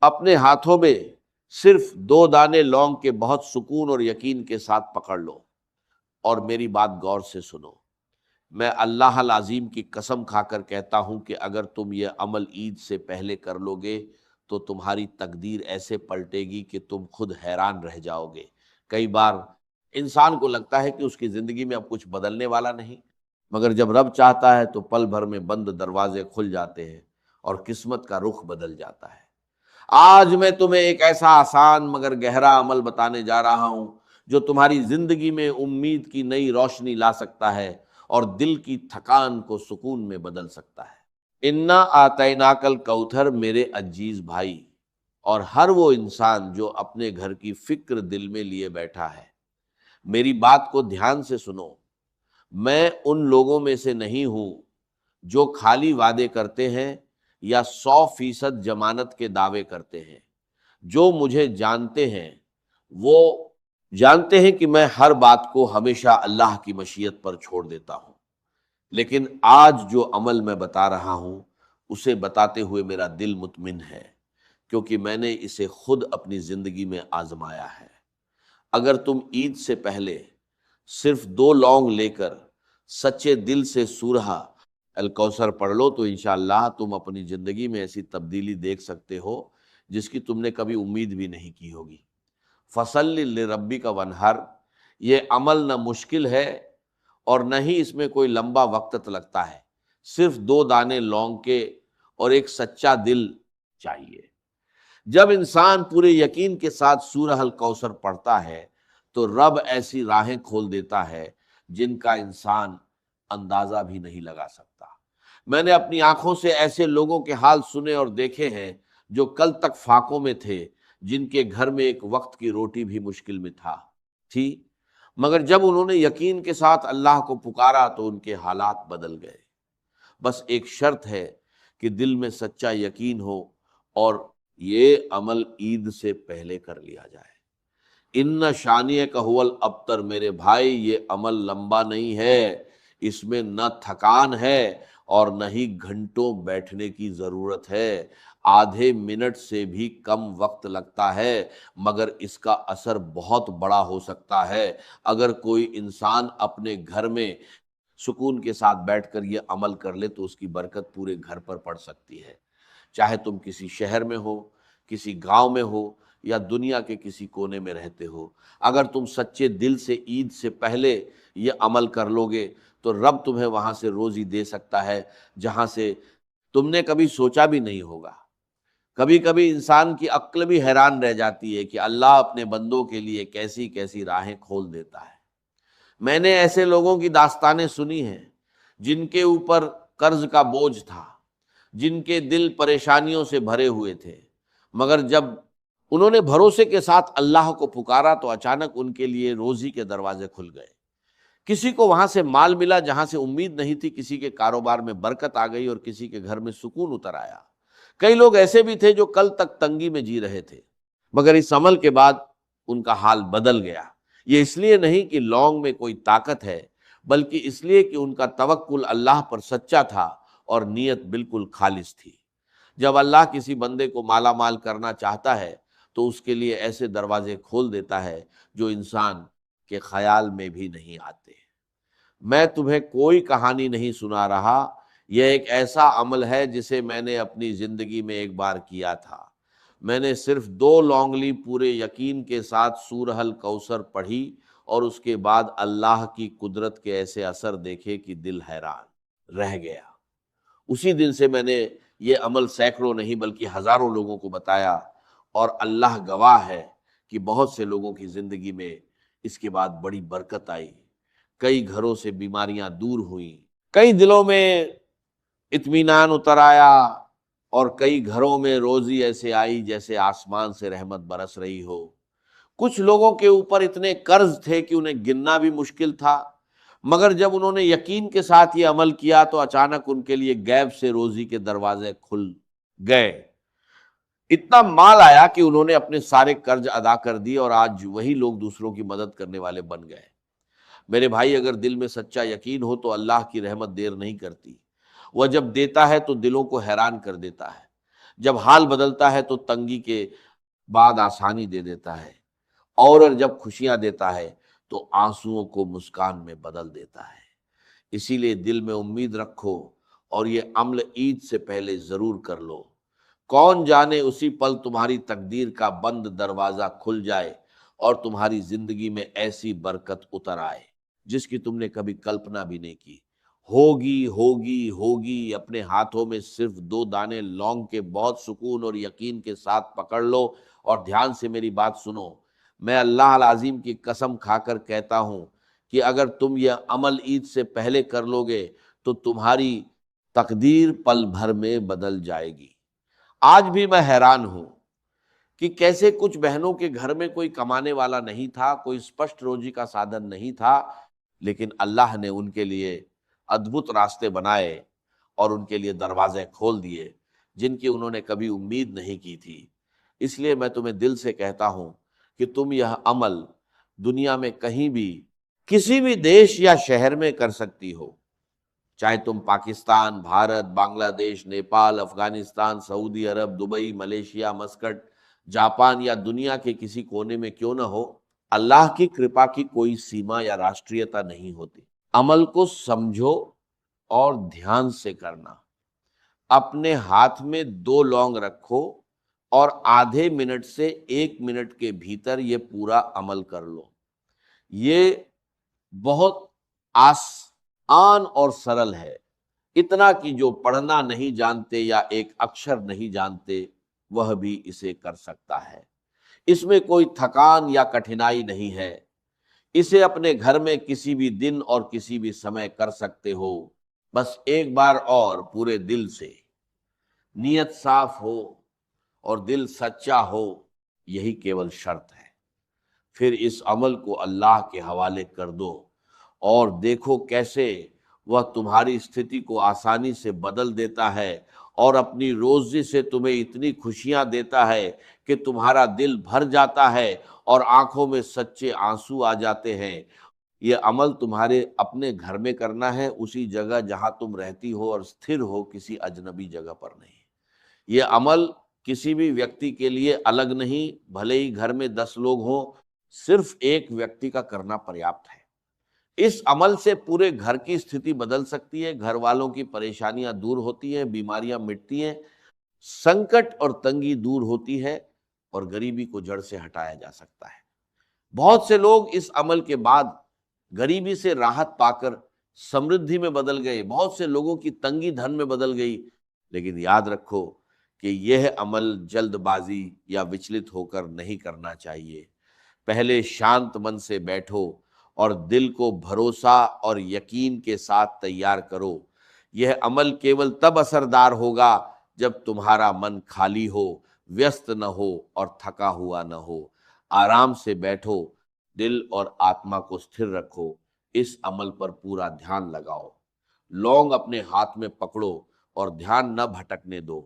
اپنے ہاتھوں میں صرف 2 دانے لونگ کے بہت سکون اور یقین کے ساتھ پکڑ لو اور میری بات غور سے سنو۔ میں اللہ العظیم کی قسم کھا کر کہتا ہوں کہ اگر تم یہ عمل عید سے پہلے کر لو گے تو تمہاری تقدیر ایسے پلٹے گی کہ تم خود حیران رہ جاؤ گے۔ کئی بار انسان کو لگتا ہے کہ اس کی زندگی میں اب کچھ بدلنے والا نہیں، مگر جب رب چاہتا ہے تو پل بھر میں بند دروازے کھل جاتے ہیں اور قسمت کا رخ بدل جاتا ہے۔ آج میں تمہیں ایک ایسا آسان مگر گہرا عمل بتانے جا رہا ہوں جو تمہاری زندگی میں امید کی نئی روشنی لا سکتا ہے اور دل کی تھکان کو سکون میں بدل سکتا ہے۔ انا آتیناک الکوثر میرے عزیز بھائی اور ہر وہ انسان جو اپنے گھر کی فکر دل میں لیے بیٹھا ہے، میری بات کو دھیان سے سنو۔ میں ان لوگوں میں سے نہیں ہوں جو خالی وعدے کرتے ہیں یا 100% ضمانت کے دعوے کرتے ہیں۔ جو مجھے جانتے ہیں وہ جانتے ہیں کہ میں ہر بات کو ہمیشہ اللہ کی مشیت پر چھوڑ دیتا ہوں، لیکن آج جو عمل میں بتا رہا ہوں اسے بتاتے ہوئے میرا دل مطمئن ہے، کیونکہ میں نے اسے خود اپنی زندگی میں آزمایا ہے۔ اگر تم عید سے پہلے صرف 2 لونگ لے کر سچے دل سے سورہ الکوثر پڑھ لو تو انشاءاللہ تم اپنی زندگی میں ایسی تبدیلی دیکھ سکتے ہو جس کی تم نے کبھی امید بھی نہیں کی ہوگی۔ فصل لربک وانحر، یہ عمل نہ مشکل ہے اور نہ ہی اس میں کوئی لمبا وقت لگتا ہے، صرف 2 دانے لونگ کے اور ایک سچا دل چاہیے۔ جب انسان پورے یقین کے ساتھ سورہ الکوثر پڑھتا ہے تو رب ایسی راہیں کھول دیتا ہے جن کا انسان اندازہ بھی نہیں لگا سکتا۔ میں نے اپنی آنکھوں سے ایسے لوگوں کے حال سنے اور دیکھے ہیں جو کل تک فاقوں میں تھے، جن کے گھر میں ایک وقت کی روٹی بھی مشکل میں تھی، مگر جب انہوں نے یقین کے ساتھ اللہ کو پکارا تو ان کے حالات بدل گئے۔ بس ایک شرط ہے کہ دل میں سچا یقین ہو اور یہ عمل عید سے پہلے کر لیا جائے۔ ان شانیہ کا هو الابتر، میرے بھائی یہ عمل لمبا نہیں ہے، اس میں نہ تھکان ہے اور نہ ہی گھنٹوں بیٹھنے کی ضرورت ہے، آدھے منٹ سے بھی کم وقت لگتا ہے، مگر اس کا اثر بہت بڑا ہو سکتا ہے۔ اگر کوئی انسان اپنے گھر میں سکون کے ساتھ بیٹھ کر یہ عمل کر لے تو اس کی برکت پورے گھر پر پڑ سکتی ہے، چاہے تم کسی شہر میں ہو، کسی گاؤں میں ہو یا دنیا کے کسی کونے میں رہتے ہو۔ اگر تم سچے دل سے عید سے پہلے یہ عمل کر لو گے تو رب تمہیں وہاں سے روزی دے سکتا ہے جہاں سے تم نے کبھی سوچا بھی نہیں ہوگا۔ کبھی کبھی انسان کی عقل بھی حیران رہ جاتی ہے کہ اللہ اپنے بندوں کے لیے کیسی کیسی راہیں کھول دیتا ہے۔ میں نے ایسے لوگوں کی داستانیں سنی ہیں جن کے اوپر قرض کا بوجھ تھا، جن کے دل پریشانیوں سے بھرے ہوئے تھے، مگر جب انہوں نے بھروسے کے ساتھ اللہ کو پکارا تو اچانک ان کے لیے روزی کے دروازے کھل گئے۔ کسی کو وہاں سے مال ملا جہاں سے امید نہیں تھی، کسی کے کاروبار میں برکت آ گئی اور کسی کے گھر میں سکون اتر آیا۔ کئی لوگ ایسے بھی تھے جو کل تک تنگی میں جی رہے تھے، مگر اس عمل کے بعد ان کا حال بدل گیا۔ یہ اس لیے نہیں کہ لونگ میں کوئی طاقت ہے، بلکہ اس لیے کہ ان کا توکل اللہ پر سچا تھا اور نیت بالکل خالص تھی۔ جب اللہ کسی بندے کو مالا مال کرنا چاہتا ہے تو اس کے لیے ایسے دروازے کھول دیتا ہے جو انسان کے خیال میں بھی نہیں آتے۔ میں تمہیں کوئی کہانی نہیں سنا رہا، یہ ایک ایسا عمل ہے جسے میں نے اپنی زندگی میں ایک بار کیا تھا۔ میں نے صرف 2 لونگ لی، پورے یقین کے ساتھ سورہ الکوثر پڑھی اور اس کے بعد اللہ کی قدرت کے ایسے اثر دیکھے کہ دل حیران رہ گیا۔ اسی دن سے میں نے یہ عمل سینکڑوں نہیں بلکہ ہزاروں لوگوں کو بتایا، اور اللہ گواہ ہے کہ بہت سے لوگوں کی زندگی میں اس کے بعد بڑی برکت آئی، کئی گھروں سے بیماریاں دور ہوئیں، کئی دلوں میں اطمینان اتر آیا، اور کئی گھروں میں روزی ایسے آئی جیسے آسمان سے رحمت برس رہی ہو۔ کچھ لوگوں کے اوپر اتنے قرض تھے کہ انہیں گننا بھی مشکل تھا، مگر جب انہوں نے یقین کے ساتھ یہ عمل کیا تو اچانک ان کے لیے غیب سے روزی کے دروازے کھل گئے۔ اتنا مال آیا کہ انہوں نے اپنے سارے قرض ادا کر دیے اور آج وہی لوگ دوسروں کی مدد کرنے والے بن گئے۔ میرے بھائی، اگر دل میں سچا یقین ہو تو اللہ کی رحمت دیر نہیں کرتی، وہ جب دیتا ہے تو دلوں کو حیران کر دیتا ہے۔ جب حال بدلتا ہے تو تنگی کے بعد آسانی دے دیتا ہے، اور جب خوشیاں دیتا ہے تو آنسوؤں کو مسکان میں بدل دیتا ہے۔ اسی لیے دل میں امید رکھو اور یہ عمل عید سے پہلے ضرور کر لو۔ کون جانے اسی پل تمہاری تقدیر کا بند دروازہ کھل جائے اور تمہاری زندگی میں ایسی برکت اتر آئے جس کی تم نے کبھی کلپنا بھی نہیں کی۔ ہوگی ہوگی ہوگی، اپنے ہاتھوں میں صرف 2 دانے لونگ کے بہت سکون اور یقین کے ساتھ پکڑ لو اور دھیان سے میری بات سنو۔ میں اللہ العظیم کی قسم کھا کر کہتا ہوں کہ اگر تم یہ عمل عید سے پہلے کر لو گے تو تمہاری تقدیر پل بھر میں بدل جائے گی۔ آج بھی میں حیران ہوں کہ کیسے کچھ بہنوں کے گھر میں کوئی کمانے والا نہیں تھا، کوئی اسپشٹ روزی کا سادھن نہیں تھا، لیکن اللہ نے ان کے لیے ادبھت راستے بنائے اور ان کے لیے دروازے کھول دیے جن کی انہوں نے کبھی امید نہیں کی تھی۔ اس لیے میں تمہیں دل سے کہتا ہوں کہ تم یہ عمل دنیا میں کہیں بھی کسی بھی دیش یا شہر میں کر سکتی ہو، چاہے تم پاکستان، بھارت، بنگلہ دیش، نیپال، افغانستان، سعودی عرب، دبئی، ملیشیا، مسکٹ، جاپان یا دنیا کے کسی کونے میں کیوں نہ ہو، اللہ کی کرپا کی کوئی سیما یا راشٹریتا نہیں ہوتی۔ عمل کو سمجھو اور دھیان سے کرنا۔ اپنے ہاتھ میں 2 لونگ رکھو اور آدھے منٹ سے 1 منٹ کے بھیتر یہ پورا عمل کر لو۔ یہ بہت آسان اور سرل ہے، اتنا کہ جو پڑھنا نہیں جانتے یا ایک اکشر نہیں جانتے وہ بھی اسے کر سکتا ہے۔ اس میں کوئی تھکان یا کٹھنائی نہیں ہے۔ اسے اپنے گھر میں کسی بھی دن اور کسی بھی سمے کر سکتے ہو، بس ایک بار اور پورے دل سے، نیت صاف ہو اور دل سچا ہو، یہی کیول شرط ہے۔ پھر اس عمل کو اللہ کے حوالے کر دو اور دیکھو کیسے وہ تمہاری استھتی کو آسانی سے بدل دیتا ہے اور اپنی روزی سے تمہیں اتنی خوشیاں دیتا ہے کہ تمہارا دل بھر جاتا ہے اور آنکھوں میں سچے آنسو آ جاتے ہیں۔ یہ عمل تمہارے اپنے گھر میں کرنا ہے، اسی جگہ جہاں تم رہتی ہو اور استھر ہو، کسی اجنبی جگہ پر نہیں۔ یہ عمل کسی بھی ویکتی کے لیے الگ نہیں، بھلے ہی گھر میں 10 لوگ ہوں، صرف ایک ویکتی کا کرنا پریاپت ہے۔ اس عمل سے پورے گھر کی استھتی بدل سکتی ہے، گھر والوں کی پریشانیاں دور ہوتی ہیں، بیماریاں مٹتی ہیں، سنکٹ اور تنگی دور ہوتی ہے اور غریبی کو جڑ سے ہٹایا جا سکتا ہے۔ بہت سے لوگ اس عمل کے بعد غریبی سے راحت پا کر سمردھی میں بدل گئے، بہت سے لوگوں کی تنگی دھن میں بدل گئی، لیکن یاد رکھو کہ یہ عمل جلد بازی یا وچلت ہو کر نہیں کرنا چاہیے۔ پہلے شانت من سے بیٹھو اور دل کو بھروسہ اور یقین کے ساتھ تیار کرو۔ یہ عمل کیول تب اثردار ہوگا جب تمہارا من خالی ہو، ویست نہ ہو اور تھکا ہوا نہ ہو۔ آرام سے بیٹھو، دل اور آتما کو استھر رکھو، اس عمل پر پورا دھیان لگاؤ۔ لونگ اپنے ہاتھ میں پکڑو اور دھیان نہ بھٹکنے دو۔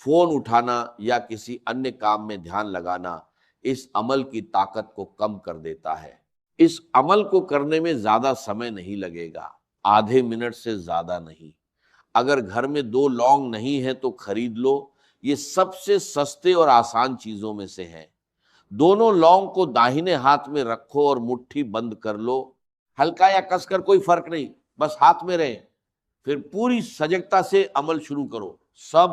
فون اٹھانا یا کسی انیہ کام میں دھیان لگانا اس عمل کی طاقت کو کم کر دیتا ہے۔ اس عمل کو کرنے میں زیادہ سمے نہیں لگے گا، آدھے منٹ سے زیادہ نہیں۔ اگر گھر میں 2 لونگ نہیں ہے تو خرید لو، یہ سب سے سستے اور آسان چیزوں میں سے ہے۔ دونوں لونگ کو داہنے ہاتھ میں رکھو اور مٹھی بند کر لو، ہلکا یا کس کر کوئی فرق نہیں، بس ہاتھ میں رہے۔ پھر پوری سجگتا سے عمل شروع کرو۔ سب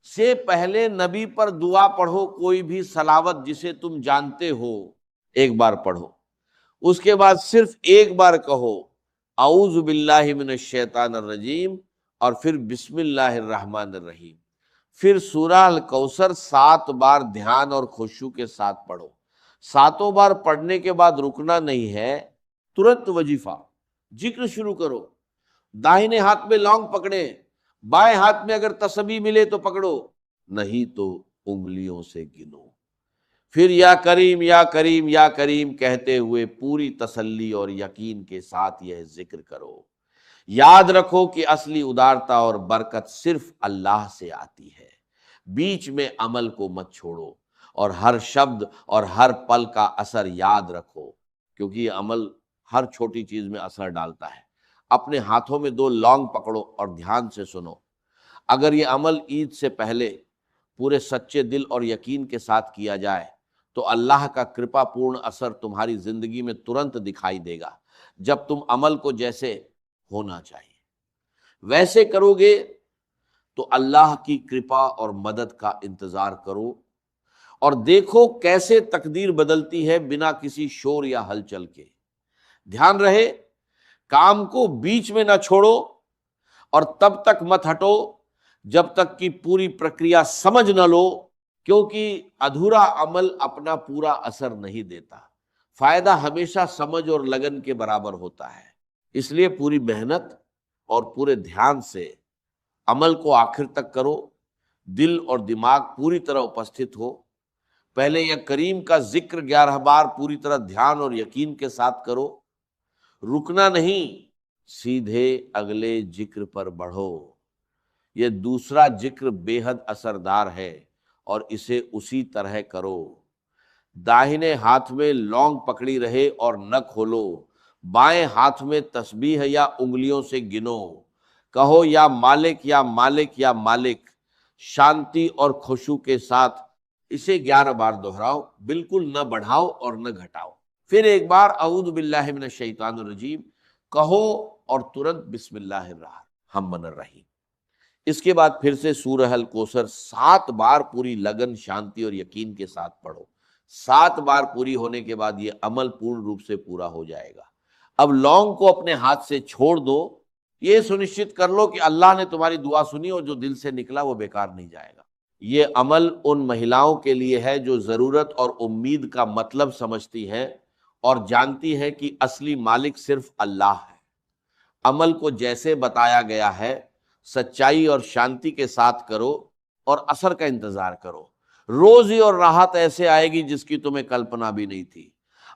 سے پہلے نبی پر دعا پڑھو، کوئی بھی صلوات جسے تم جانتے ہو ایک بار پڑھو۔ اس کے بعد صرف ایک بار کہو اعوذ باللہ من الشیطان الرجیم اور پھر بسم اللہ الرحمن الرحیم۔ پھر سورہ الکوثر 7 بار دھیان اور خشوع کے ساتھ پڑھو۔ 7 بار پڑھنے کے بعد رکنا نہیں ہے، ترنت وظیفہ ذکر شروع کرو۔ داہنے ہاتھ میں لونگ پکڑے، بائیں ہاتھ میں اگر تسبیح ملے تو پکڑو، نہیں تو انگلیوں سے گنو۔ پھر یا کریم یا کریم یا کریم کہتے ہوئے پوری تسلی اور یقین کے ساتھ یہ ذکر کرو۔ یاد رکھو کہ اصلی ادارتا اور برکت صرف اللہ سے آتی ہے۔ بیچ میں عمل کو مت چھوڑو اور ہر شبد اور ہر پل کا اثر یاد رکھو، کیونکہ یہ عمل ہر چھوٹی چیز میں اثر ڈالتا ہے۔ اپنے ہاتھوں میں 2 لونگ پکڑو اور دھیان سے سنو۔ اگر یہ عمل عید سے پہلے پورے سچے دل اور یقین کے ساتھ کیا جائے تو اللہ کا کرپا پورن اثر تمہاری زندگی میں ترنت دکھائی دے گا۔ جب تم عمل کو جیسے ہونا چاہیے ویسے کرو گے تو اللہ کی کرپا اور مدد کا انتظار کرو، اور دیکھو کیسے تقدیر بدلتی ہے بنا کسی شور یا ہلچل کے۔ دھیان رہے کام کو بیچ میں نہ چھوڑو اور تب تک مت ہٹو جب تک کہ پوری پرکریا سمجھ نہ لو، کیونکہ ادھورا عمل اپنا پورا اثر نہیں دیتا۔ فائدہ ہمیشہ سمجھ اور لگن کے برابر ہوتا ہے، اس لیے پوری محنت اور پورے دھیان سے عمل کو آخر تک کرو، دل اور دماغ پوری طرح اپستھت ہو۔ پہلے یا کریم کا ذکر 11 بار پوری طرح دھیان اور یقین کے ساتھ کرو، رکنا نہیں، سیدھے اگلے ذکر پر بڑھو۔ یہ دوسرا ذکر بے حد اثردار ہے اور اسے اسی طرح کرو۔ داہنے ہاتھ میں لونگ پکڑی رہے اور نہ کھولو، بائیں ہاتھ میں تسبیح یا انگلیوں سے گنو، کہو یا مالک یا مالک یا مالک، شانتی اور خشوع کے ساتھ اسے 11 بار دہراؤ، بالکل نہ بڑھاؤ اور نہ گھٹاؤ۔ پھر ایک بار اعوذ باللہ من الشیطان الرجیم کہو اور ترنت بسم اللہ الرحمن الرحیم۔ اس کے بعد پھر سے سورہ الکوثر 7 بار پوری لگن، شانتی اور یقین کے ساتھ پڑھو۔ 7 بار پوری ہونے کے بعد یہ عمل پورن روپ سے پورا ہو جائے گا۔ اب لونگ کو اپنے ہاتھ سے چھوڑ دو، یہ سنشچت کر لو کہ اللہ نے تمہاری دعا سنی اور جو دل سے نکلا وہ بیکار نہیں جائے گا۔ یہ عمل ان مہیلاؤں کے لیے ہے جو ضرورت اور امید کا مطلب سمجھتی ہیں اور جانتی ہے کہ اصلی مالک صرف اللہ ہے۔ عمل کو جیسے بتایا گیا ہے سچائی اور شانتی کے ساتھ کرو اور اثر کا انتظار کرو۔ روزی اور راحت ایسے آئے گی جس کی تمہیں کلپنا بھی نہیں تھی۔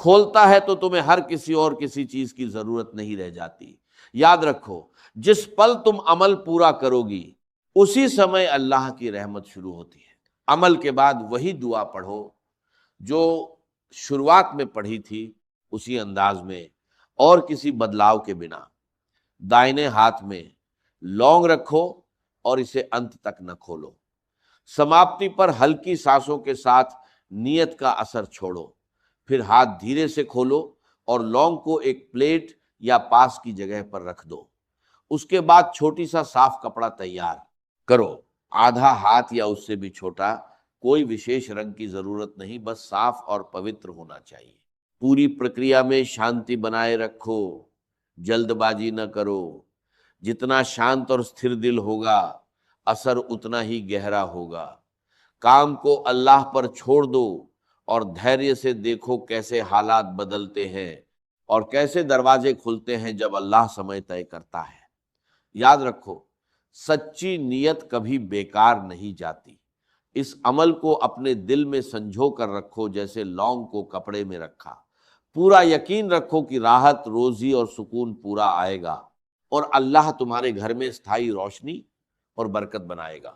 کھولتا ہے تو تمہیں ہر کسی اور کسی چیز کی ضرورت نہیں رہ جاتی۔ یاد رکھو جس پل تم عمل پورا کرو گی اسی سمے اللہ کی رحمت شروع ہوتی ہے۔ عمل کے بعد وہی دعا پڑھو جو شروعات میں پڑھی تھی، اسی انداز میں اور کسی بدلاؤ کے بنا۔ دائنے ہاتھ میں لونگ رکھو اور اسے انت تک نہ کھولو۔ سماپتی پر ہلکی سانسوں کے ساتھ نیت کا اثر چھوڑو، پھر ہاتھ دھیرے سے کھولو اور لونگ کو ایک پلیٹ یا پاس کی جگہ پر رکھ دو۔ اس کے بعد چھوٹی سا صاف کپڑا تیار کرو، آدھا ہاتھ یا اس سے بھی چھوٹا، کوئی وشیش رنگ کی ضرورت نہیں، بس صاف اور پوتر ہونا چاہیے۔ پوری پرکریا میں شانتی بنائے رکھو، جلد بازی نہ کرو۔ جتنا شانت اور ستھر دل ہوگا اثر اتنا ہی گہرا ہوگا۔ کام کو اللہ پر چھوڑ دو اور دھیریہ سے دیکھو کیسے حالات بدلتے ہیں اور کیسے دروازے کھلتے ہیں جب اللہ سمے طے کرتا ہے۔ یاد رکھو سچی نیت کبھی بیکار نہیں جاتی۔ اس عمل کو اپنے دل میں سنجھو کر رکھو جیسے لونگ کو کپڑے میں رکھا۔ پورا یقین رکھو کہ راحت، روزی اور سکون پورا آئے گا اور اللہ تمہارے گھر میں استھائی روشنی اور برکت بنائے گا۔